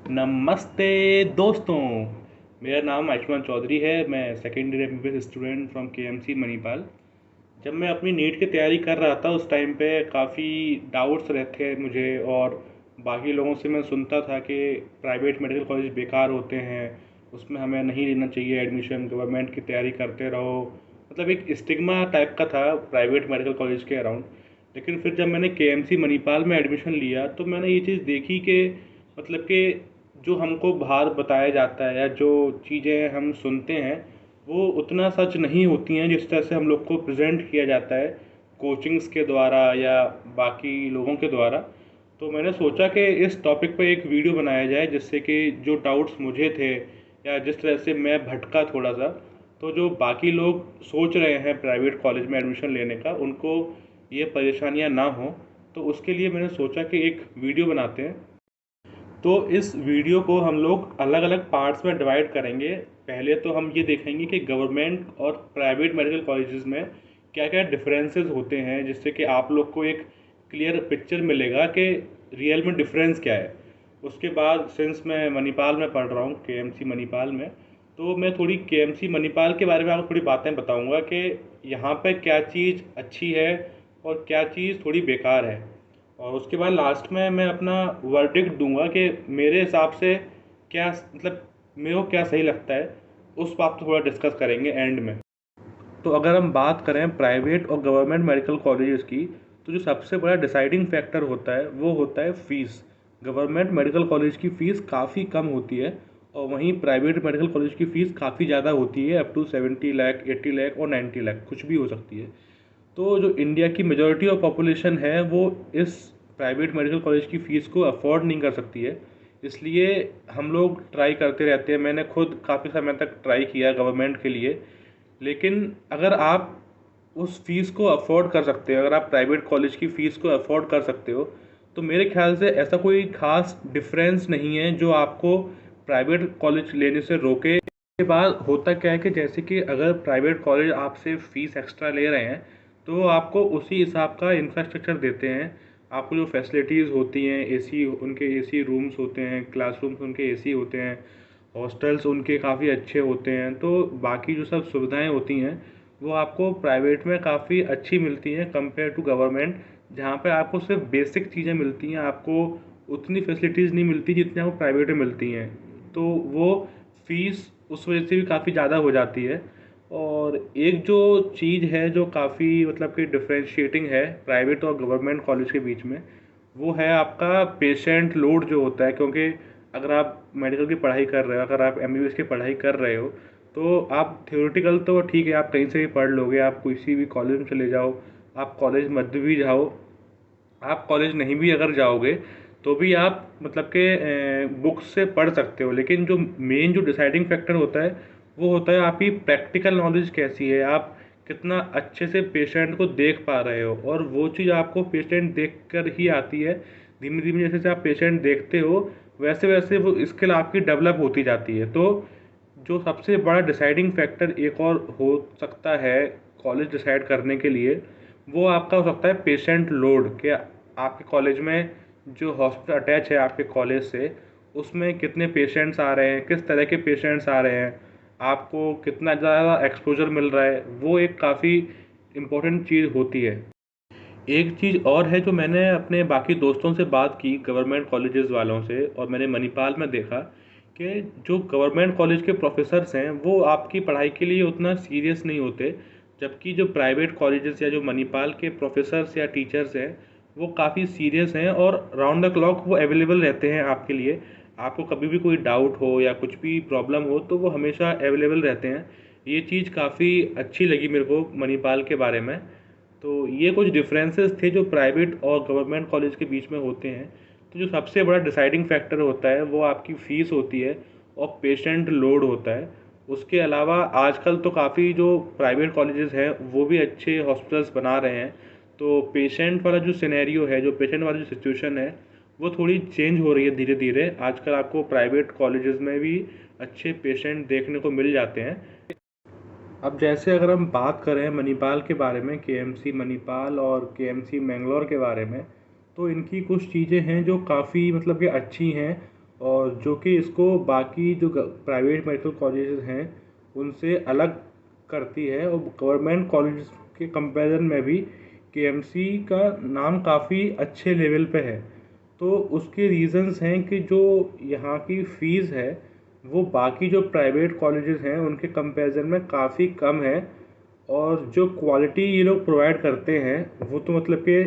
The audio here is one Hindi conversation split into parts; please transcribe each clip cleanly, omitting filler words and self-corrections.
नमस्ते दोस्तों। मेरा नाम आयुष्मान चौधरी है। मैं second year MBBS student from KMC Manipal. जब मैं अपनी नीट की तैयारी कर रहा था उस टाइम पे काफ़ी डाउट्स रहते मुझे, और बाकी लोगों से मैं सुनता था कि प्राइवेट मेडिकल कॉलेज बेकार होते हैं, उसमें हमें नहीं लेना चाहिए एडमिशन, गवर्नमेंट की तैयारी करते रहो। मतलब एक स्टिग्मा टाइप का था प्राइवेट मेडिकल कॉलेज के अराउंड। लेकिन फिर जब मैंने केएमसी मणिपाल में एडमिशन लिया तो मैंने ये चीज़ देखी कि मतलब कि जो हमको बाहर बताया जाता है या जो चीज़ें हम सुनते हैं वो उतना सच नहीं होती हैं जिस तरह से हम लोग को प्रेजेंट किया जाता है कोचिंग्स के द्वारा या बाकी लोगों के द्वारा। तो मैंने सोचा कि इस टॉपिक पर एक वीडियो बनाया जाए जिससे कि जो डाउट्स मुझे थे या जिस तरह से मैं भटका थोड़ा सा, तो जो बाकी लोग सोच रहे हैं प्राइवेट कॉलेज में एडमिशन लेने का उनको ये परेशानियां ना हो। तो उसके लिए मैंने सोचा कि एक वीडियो बनाते हैं। तो इस वीडियो को हम लोग अलग अलग पार्ट्स में डिवाइड करेंगे। पहले तो हम ये देखेंगे कि गवर्नमेंट और प्राइवेट मेडिकल कॉलेजेस में क्या क्या डिफरेंसेस होते हैं, जिससे कि आप लोग को एक क्लियर पिक्चर मिलेगा कि रियल में डिफरेंस क्या है। उसके बाद सिंस मैं मणिपाल में पढ़ रहा हूँ, केएमसी मणिपाल में, तो मैं थोड़ी केएमसी मणिपाल के बारे में आपको थोड़ी बातें बताऊँगा कि यहाँ पे क्या चीज़ अच्छी है और क्या चीज़ थोड़ी बेकार है। और उसके बाद लास्ट में मैं अपना वर्डिक्ट दूंगा कि मेरे हिसाब से क्या मतलब मेरे को क्या सही लगता है। उस बात पर थोड़ा डिस्कस करेंगे एंड में। तो अगर हम बात करें प्राइवेट और गवर्नमेंट मेडिकल कॉलेजेस की, तो जो सबसे बड़ा डिसाइडिंग फैक्टर होता है वो होता है फ़ीस। गवर्नमेंट मेडिकल कॉलेज की फ़ीस काफ़ी कम होती है और वहीं प्राइवेट मेडिकल कॉलेज की फ़ीस काफ़ी ज़्यादा होती है, अप टू 70 लाख, 80 लाख और 90 लाख कुछ भी हो सकती है। तो जो इंडिया की मेजॉरिटी ऑफ पॉपुलेशन है वो इस प्राइवेट मेडिकल कॉलेज की फ़ीस को अफोर्ड नहीं कर सकती है। इसलिए हम लोग ट्राई करते रहते हैं। मैंने खुद काफ़ी समय तक ट्राई किया गवर्नमेंट के लिए। लेकिन अगर आप उस फीस को अफोर्ड कर सकते हो, अगर आप प्राइवेट कॉलेज की फ़ीस को अफोर्ड कर सकते हो, तो मेरे ख्याल से ऐसा कोई ख़ास डिफरेंस नहीं है जो आपको प्राइवेट कॉलेज लेने से रोके। के बाद होता क्या है कि जैसे कि अगर प्राइवेट कॉलेज आपसे फ़ीस एक्स्ट्रा ले रहे हैं तो आपको उसी हिसाब का इंफ्रास्ट्रक्चर देते हैं। आपको जो फैसिलिटीज़ होती हैं, एसी उनके एसी रूम्स होते हैं, क्लासरूम्स उनके एसी होते हैं, हॉस्टल्स उनके काफ़ी अच्छे होते हैं। तो बाकी जो सब सुविधाएं होती हैं वो आपको प्राइवेट में काफ़ी अच्छी मिलती हैं कंपेयर टू गवर्नमेंट, जहाँ पे आपको सिर्फ बेसिक चीज़ें मिलती हैं। आपको उतनी फैसिलिटीज़ नहीं मिलती जितनी आपको प्राइवेट में मिलती हैं। तो वो फीस उस वजह से भी काफ़ी ज़्यादा हो जाती है। और एक जो चीज़ है जो काफ़ी मतलब कि डिफरेंशिएटिंग है प्राइवेट और गवर्नमेंट कॉलेज के बीच में, वो है आपका पेशेंट लोड जो होता है। क्योंकि अगर आप मेडिकल की पढ़ाई कर रहे हो, अगर आप एमबीबीएस की पढ़ाई कर रहे हो, तो आप थ्योरेटिकल तो ठीक है, आप कहीं से भी पढ़ लोगे, आप किसी भी कॉलेज में चले जाओ, आप कॉलेज मत भी जाओ, आप कॉलेज नहीं भी अगर जाओगे तो भी आप मतलब के बुक्स से पढ़ सकते हो। लेकिन जो मेन जो डिसाइडिंग फैक्टर होता है वो होता है आपकी प्रैक्टिकल नॉलेज कैसी है, आप कितना अच्छे से पेशेंट को देख पा रहे हो। और वो चीज़ आपको पेशेंट देख कर ही आती है। धीमे धीमे जैसे जैसे आप पेशेंट देखते हो वैसे वैसे वो स्किल आपकी डेवलप होती जाती है। तो जो सबसे बड़ा डिसाइडिंग फैक्टर एक और हो सकता है कॉलेज डिसाइड करने के लिए, वो आपका हो सकता है पेशेंट लोड। कि आपके कॉलेज में जो हॉस्पिटल अटैच है आपके कॉलेज से, उसमें कितने पेशेंट्स आ रहे हैं, किस तरह के पेशेंट्स आ रहे हैं, आपको कितना ज़्यादा एक्सपोजर मिल रहा है, वो एक काफ़ी इम्पोर्टेंट चीज़ होती है। एक चीज़ और है जो मैंने अपने बाकी दोस्तों से बात की गवर्नमेंट कॉलेजेस वालों से, और मैंने मणिपाल में देखा कि जो गवर्नमेंट कॉलेज के प्रोफेसर्स हैं वो आपकी पढ़ाई के लिए उतना सीरियस नहीं होते, जबकि जो प्राइवेट कॉलेजेस या जो मणिपाल के प्रोफेसर्स या टीचर्स हैं वो काफ़ी सीरियस हैं और राउंड द क्लॉक वो अवेलेबल रहते हैं आपके लिए। आपको कभी भी कोई डाउट हो या कुछ भी प्रॉब्लम हो तो वो हमेशा अवेलेबल रहते हैं। ये चीज़ काफ़ी अच्छी लगी मेरे को मणिपाल के बारे में। तो ये कुछ डिफरेंसेस थे जो प्राइवेट और गवर्नमेंट कॉलेज के बीच में होते हैं। तो जो सबसे बड़ा डिसाइडिंग फैक्टर होता है वो आपकी फ़ीस होती है और पेशेंट लोड होता है। उसके अलावा आजकल तो काफ़ी जो प्राइवेट कॉलेजेस हैं वो भी अच्छे हॉस्पिटल्स बना रहे हैं। तो पेशेंट वाला जो सिनेरियो है, जो पेशेंट वाली जो सिचुएशन है, वो थोड़ी चेंज हो रही है धीरे धीरे। आजकल आपको प्राइवेट कॉलेजेस में भी अच्छे पेशेंट देखने को मिल जाते हैं। अब जैसे अगर हम बात करें मणिपाल के बारे में, केएमसी मणिपाल और केएमसी मैंगलोर के बारे में, तो इनकी कुछ चीज़ें हैं जो काफ़ी मतलब कि अच्छी हैं और जो कि इसको बाकी जो प्राइवेट मेडिकल कॉलेजेस हैं उनसे अलग करती है। और गवर्नमेंट कॉलेजेस के कंपैरिजन में भी केएमसी का नाम काफ़ी अच्छे लेवल पे है। तो उसके रीज़न्स हैं कि जो यहाँ की फ़ीस है वो बाकी जो प्राइवेट कॉलेजेस हैं उनके कंपैरिजन में काफ़ी कम है। और जो क्वालिटी ये लोग प्रोवाइड करते हैं वो तो मतलब कि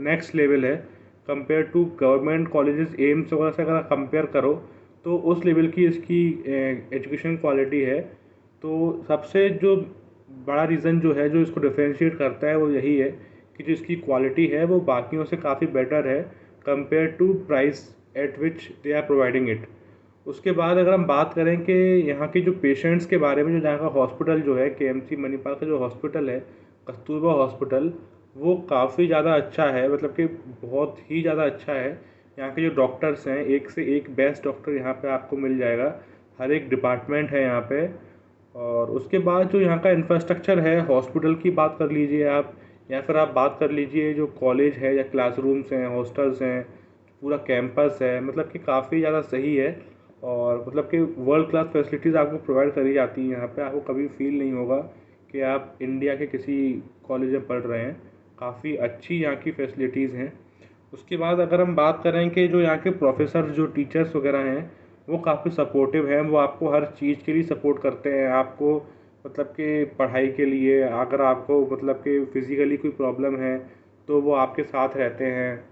नेक्स्ट लेवल है compare to government colleges AIIMS वगैरह से। अगर आप कंपेयर करो तो उस लेवल की इसकी एजुकेशन क्वालिटी है। तो सबसे जो बड़ा रीज़न जो है जो इसको डिफरेंशिएट करता है वो यही है कि जो इसकी क्वालिटी है वो बाकियों से काफ़ी बेटर है compare to price at which they are providing it. उसके बाद अगर हम बात करें कि यहाँ के जो पेशेंट्स के बारे में, जो यहाँ का हॉस्पिटल जो है केएमसी मणिपाल का जो हॉस्पिटल है कस्तूरबा हॉस्पिटल, वो काफ़ी ज़्यादा अच्छा है, मतलब कि बहुत ही ज़्यादा अच्छा है। यहाँ के जो डॉक्टर्स हैं एक से एक बेस्ट डॉक्टर यहाँ पे आपको मिल जाएगा, हर एक डिपार्टमेंट है यहाँ पे। और उसके बाद जो यहाँ का इंफ्रास्ट्रक्चर है, हॉस्पिटल की बात कर लीजिए आप, या फिर आप बात कर लीजिए जो कॉलेज है या क्लासरूम्स हैं, हॉस्टल्स हैं, पूरा कैंपस है, मतलब कि काफ़ी ज़्यादा सही है। और मतलब कि वर्ल्ड क्लास फैसिलिटीज़ आपको प्रोवाइड करी जाती हैं यहाँ पे। आपको कभी फील नहीं होगा कि आप इंडिया के किसी कॉलेज में पढ़ रहे हैं। काफ़ी अच्छी यहाँ की फैसिलिटीज़ हैं। उसके बाद अगर हम बात करें कि जो यहाँ के प्रोफेसर जो टीचर्स वगैरह हैं वो काफ़ी सपोर्टिव हैं। वो आपको हर चीज़ के लिए सपोर्ट करते हैं। आपको मतलब कि पढ़ाई के लिए अगर आपको मतलब कि फ़िज़िकली कोई प्रॉब्लम है तो वो आपके साथ रहते हैं।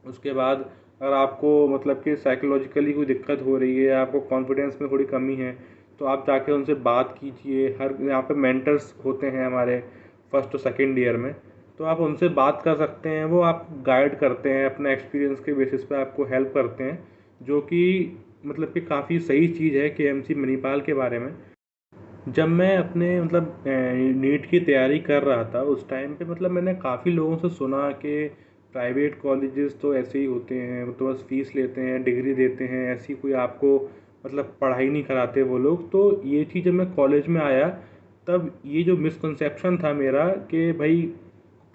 उसके बाद अगर आपको मतलब कि साइकोलॉजिकली कोई दिक्कत हो रही है, आपको कॉन्फिडेंस में थोड़ी कमी है, तो आप जाके उनसे बात कीजिए। हर यहाँ पे मेंटर्स होते हैं हमारे फर्स्ट और सेकेंड ईयर में, तो आप उनसे बात कर सकते हैं। वो आप गाइड करते हैं, अपने एक्सपीरियंस के बेसिस पे आपको हेल्प करते हैं, जो कि मतलब कि काफ़ी सही चीज़ है केएमसी मणिपाल के बारे में। जब मैं अपने मतलब नीट की तैयारी कर रहा था उस टाइम पे मतलब मैंने काफ़ी लोगों से सुना कि प्राइवेट कॉलेजेस तो ऐसे ही होते हैं, वो तो बस फीस लेते हैं, डिग्री देते हैं, ऐसी कोई आपको मतलब पढ़ाई नहीं कराते वो लोग। तो ये चीज़ जब मैं कॉलेज में आया तब ये जो मिसकंसेप्शन था मेरा कि भाई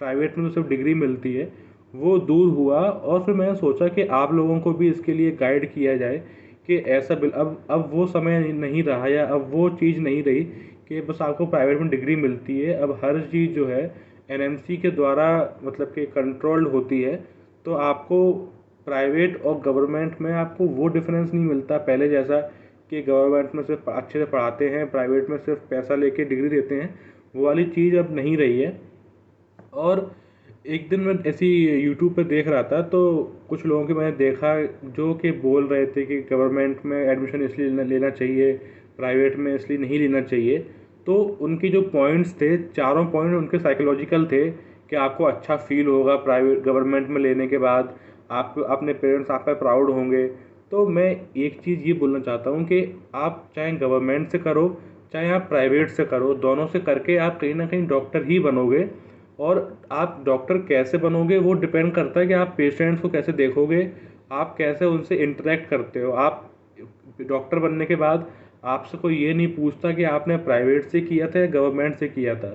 प्राइवेट में तो सिर्फ डिग्री मिलती है, वो दूर हुआ। और फिर मैंने सोचा कि आप लोगों को भी इसके लिए गाइड किया जाए कि ऐसा अब वो समय नहीं रहा, या अब वो चीज़ नहीं रही कि बस आपको प्राइवेट में डिग्री मिलती है। अब हर चीज़ जो है एनएमसी के द्वारा मतलब कि कंट्रोल्ड होती है। तो आपको प्राइवेट और गवर्नमेंट में आपको वो डिफरेंस नहीं मिलता पहले जैसा कि गवर्नमेंट में सिर्फ अच्छे से पढ़ाते हैं, प्राइवेट में सिर्फ पैसा लेके डिग्री देते हैं। वो वाली चीज़ अब नहीं रही है। और एक दिन मैं ऐसी यूट्यूब पे देख रहा था तो कुछ लोगों के मैंने देखा जो कि बोल रहे थे कि गवर्नमेंट में एडमिशन इसलिए लेना चाहिए, प्राइवेट में इसलिए नहीं लेना चाहिए। तो उनके जो पॉइंट्स थे, चारों पॉइंट उनके साइकोलॉजिकल थे कि आपको अच्छा फील होगा प्राइवेट गवर्नमेंट में लेने के बाद, आप अपने पेरेंट्स आप पर प्राउड होंगे। तो मैं एक चीज़ ये बोलना चाहता हूँ कि आप चाहे गवर्नमेंट से करो चाहे आप प्राइवेट से करो, दोनों से करके आप कहीं ना कहीं डॉक्टर ही बनोगे। और आप डॉक्टर कैसे बनोगे वो डिपेंड करता है कि आप पेशेंट्स को कैसे देखोगे, आप कैसे उनसे इंटरेक्ट करते हो। आप डॉक्टर बनने के बाद आपसे कोई ये नहीं पूछता कि आपने प्राइवेट से किया था या गवर्नमेंट से किया था।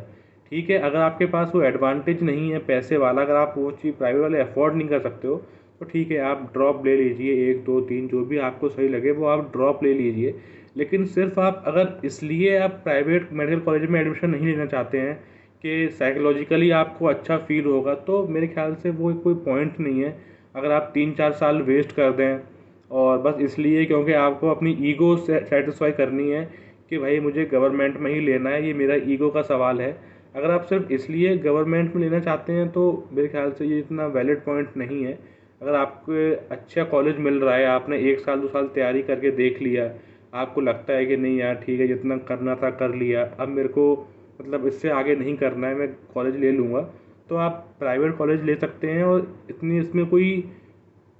ठीक है, अगर आपके पास वो एडवांटेज नहीं है पैसे वाला, अगर आप वो चीज़ प्राइवेट वाले अफोर्ड नहीं कर सकते हो, तो ठीक है आप ड्रॉप ले लीजिए, एक दो तीन जो भी आपको सही लगे वो आप ड्रॉप ले लीजिए। लेकिन सिर्फ आप अगर इसलिए आप प्राइवेट मेडिकल कॉलेज में एडमिशन नहीं लेना चाहते हैं कि साइकोलॉजिकली आपको अच्छा फील होगा, तो मेरे ख्याल से वो कोई पॉइंट नहीं है। अगर आप 3-4 साल वेस्ट कर दें और बस इसलिए क्योंकि आपको अपनी ईगो सेटिस्फाई करनी है कि भाई मुझे गवर्नमेंट में ही लेना है, ये मेरा ईगो का सवाल है। अगर आप सिर्फ इसलिए गवर्नमेंट में लेना चाहते हैं तो मेरे ख्याल से ये इतना वैलिड पॉइंट नहीं है। अगर आपको अच्छा कॉलेज मिल रहा है, आपने 1 साल 2 साल तैयारी करके देख लिया, आपको लगता है कि नहीं यार ठीक है जितना करना था कर लिया, अब मेरे को मतलब इससे आगे नहीं करना है, मैं कॉलेज ले लूँगा, तो आप प्राइवेट कॉलेज ले सकते हैं। और इतनी इसमें कोई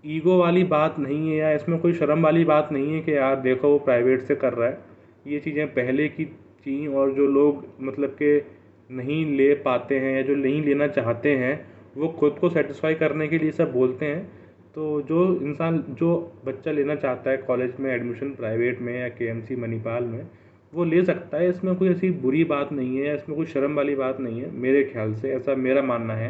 ईगो वाली बात नहीं है या इसमें कोई शर्म वाली बात नहीं है कि यार देखो वो प्राइवेट से कर रहा है। ये चीज़ें पहले की थी, और जो लोग मतलब के नहीं ले पाते हैं या जो नहीं लेना चाहते हैं वो खुद को सेटिस्फाई करने के लिए सब बोलते हैं। तो जो बच्चा लेना चाहता है कॉलेज में एडमिशन प्राइवेट में या केएमसी मणिपाल में, वो ले सकता है। इसमें कोई ऐसी बुरी बात नहीं है, इसमें कोई शर्म वाली बात नहीं है, मेरे ख्याल से ऐसा मेरा मानना है।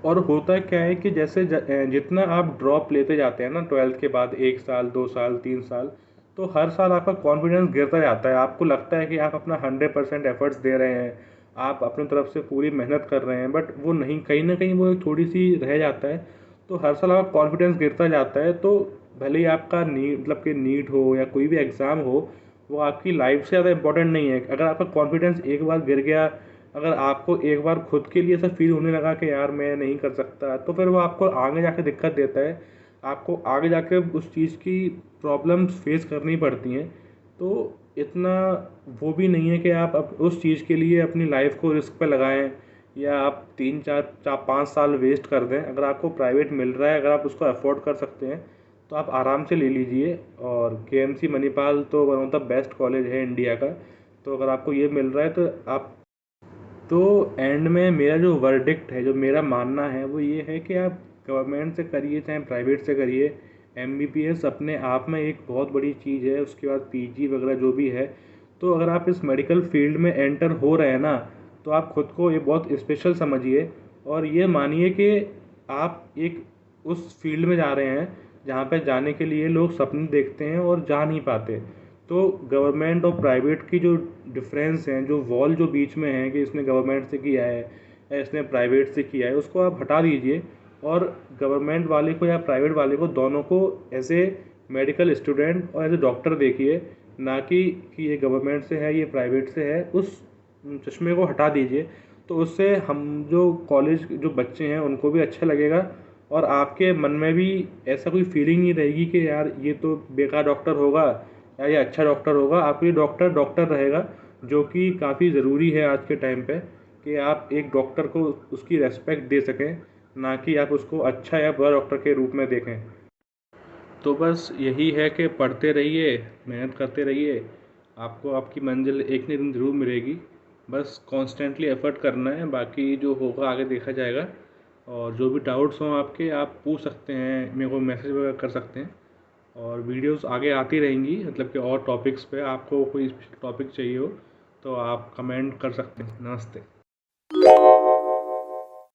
और होता क्या है कि जैसे जितना आप ड्रॉप लेते जाते हैं ना 12th के बाद, 1 साल 2 साल 3 साल, तो हर साल आपका कॉन्फिडेंस गिरता जाता है। आपको लगता है कि आप अपना 100% एफर्ट्स दे रहे हैं, आप अपनी तरफ से पूरी मेहनत कर रहे हैं, बट वो नहीं, कहीं ना कहीं वो एक थोड़ी सी रह जाता है। तो हर साल आपका कॉन्फिडेंस गिरता जाता है। तो भले ही आपका मतलब कि नीट हो या कोई भी एग्ज़ाम हो, वो आपकी लाइफ से ज़्यादा इंपॉर्टेंट नहीं है। अगर आपका कॉन्फिडेंस एक बार गिर गया, अगर आपको एक बार खुद के लिए ऐसा फील होने लगा कि यार मैं नहीं कर सकता, तो फिर वो आपको आगे जाके दिक्कत देता है। आपको आगे जाके उस चीज़ की प्रॉब्लम्स फेस करनी पड़ती हैं। तो इतना वो भी नहीं है कि आप उस चीज़ के लिए अपनी लाइफ को रिस्क पे लगाएं, या आप 3 4 5 साल वेस्ट कर दें। अगर आपको प्राइवेट मिल रहा है, अगर आप उसको अफोर्ड कर सकते हैं, तो आप आराम से ले लीजिए। और केएमसी मणिपाल तो one of the best college है इंडिया का। तो अगर आपको ये मिल रहा है तो आप, तो एंड में मेरा जो वर्डिक्ट है, जो मेरा मानना है, वो ये है कि आप गवर्नमेंट से करिए चाहे प्राइवेट से करिए, एमबीबीएस अपने आप में एक बहुत बड़ी चीज़ है। उसके बाद पीजी वगैरह जो भी है। तो अगर आप इस मेडिकल फील्ड में एंटर हो रहे हैं ना, तो आप खुद को ये बहुत स्पेशल समझिए। और ये मानिए कि आप एक उस फील्ड में जा रहे हैं जहाँ पे जाने के लिए लोग सपने देखते हैं और जा नहीं पाते। तो गवर्नमेंट और प्राइवेट की जो डिफरेंस हैं, जो वॉल जो बीच में है कि इसने गवर्नमेंट से किया है या इसने प्राइवेट से किया है, उसको आप हटा दीजिए। और गवर्नमेंट वाले को या प्राइवेट वाले को, दोनों को एज ए मेडिकल स्टूडेंट और एज ए डॉक्टर देखिए, ना कि ये गवर्नमेंट से है ये प्राइवेट से है। उस चश्मे को हटा दीजिए। तो उससे हम जो कॉलेज जो बच्चे हैं उनको भी अच्छा लगेगा, और आपके मन में भी ऐसा कोई फीलिंग नहीं रहेगी कि यार ये तो बेकार डॉक्टर होगा या ये अच्छा डॉक्टर होगा। आपके लिए डॉक्टर डॉक्टर रहेगा, जो कि काफ़ी ज़रूरी है आज के टाइम पे, कि आप एक डॉक्टर को उसकी रेस्पेक्ट दे सकें, ना कि आप उसको अच्छा या बुरा डॉक्टर के रूप में देखें। तो बस यही है कि पढ़ते रहिए, मेहनत करते रहिए, आपको आपकी मंजिल एक न एक दिन ज़रूर मिलेगी। बस कॉन्स्टेंटली एफर्ट करना है, बाकी जो होगा आगे देखा जाएगा। और जो भी डाउट्स हों आपके, आप पूछ सकते हैं, मेरे को मैसेज वगैरह कर सकते हैं। और वीडियोस आगे आती रहेंगी, मतलब कि और टॉपिक्स पे आपको कोई टॉपिक चाहिए हो तो आप कमेंट कर सकते हैं। नमस्ते।